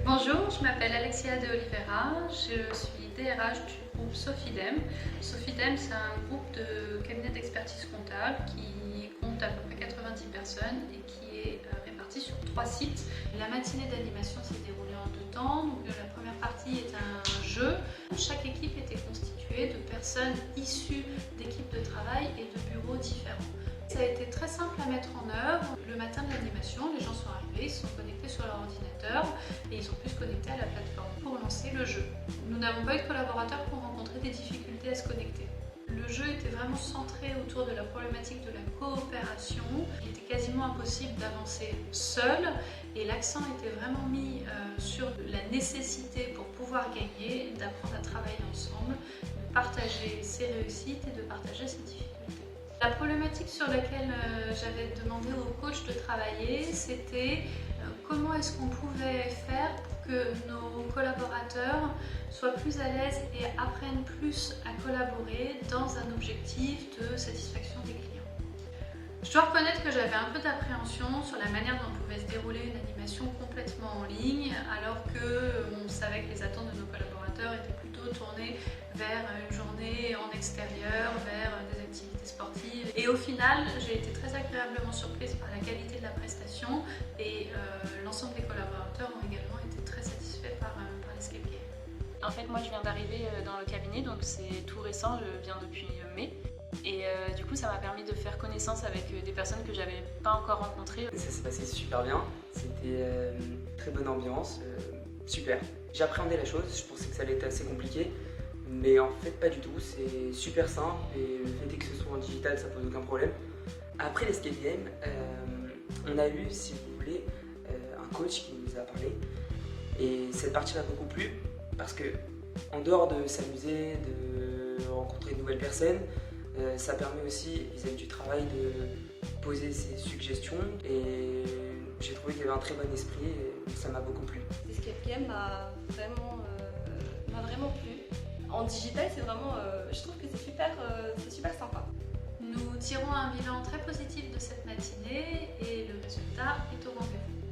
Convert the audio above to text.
Bonjour, je m'appelle Alexia de Oliveira, je suis DRH du groupe Sofidem. Sofidem, c'est un groupe de cabinets d'expertise comptable qui compte à peu près 90 personnes et qui est réparti sur 3 sites. La matinée d'animation s'est déroulée en 2 temps. Donc, la première partie est un jeu. Chaque équipe était constituée de personnes issues d'équipes de travail et de bureaux différents. Ça a été très simple à mettre en œuvre. Le matin de l'animation, les gens sont arrivés, ils se sont connectés sur leur ordinateur et ils ont pu se connecter à la plateforme pour lancer le jeu. Nous n'avons pas eu de collaborateurs qui ont rencontré des difficultés à se connecter. Le jeu était vraiment centré autour de la problématique de la coopération. Il était quasiment impossible d'avancer seul et l'accent était vraiment mis sur la nécessité pour pouvoir gagner, d'apprendre à travailler ensemble, de partager ses réussites et de partager ses difficultés. La problématique sur laquelle j'avais demandé au coach de travailler, c'était comment est-ce qu'on pouvait faire pour que nos collaborateurs soient plus à l'aise et apprennent plus à collaborer dans un objectif de satisfaction des clients. Je dois reconnaître que j'avais un peu d'appréhension sur la manière dont pouvait se dérouler une animation complètement en ligne, alors qu'on savait que les attentes de nos collaborateurs étaient plutôt tournées vers une journée en extérieur, vers des activités sportives. Et au final, j'ai été très agréablement surprise par la qualité de la prestation et l'ensemble des collaborateurs ont également été très satisfaits par l'escape game. En fait, moi je viens d'arriver dans le cabinet, donc c'est tout récent, je viens depuis mai. Et du coup, ça m'a permis de faire connaissance avec des personnes que j'avais pas encore rencontrées. Ça s'est passé super bien, c'était très bonne ambiance, super. J'appréhendais la chose, je pensais que ça allait être assez compliqué, mais en fait pas du tout, c'est super simple et le fait est que ce soit en digital, ça pose aucun problème. Après l'escape game, on a eu, si vous voulez, un coach qui nous a parlé et cette partie m'a beaucoup plu parce que en dehors de s'amuser, de rencontrer de nouvelles personnes, ça permet aussi vis-à-vis du travail de poser ses suggestions et j'ai trouvé qu'il y avait un très bon esprit et ça m'a beaucoup plu. L'escape game m'a vraiment plu. En digital, c'est vraiment, je trouve que c'est super sympa. Nous tirons un bilan très positif de cette matinée et le résultat est au rendez-vous.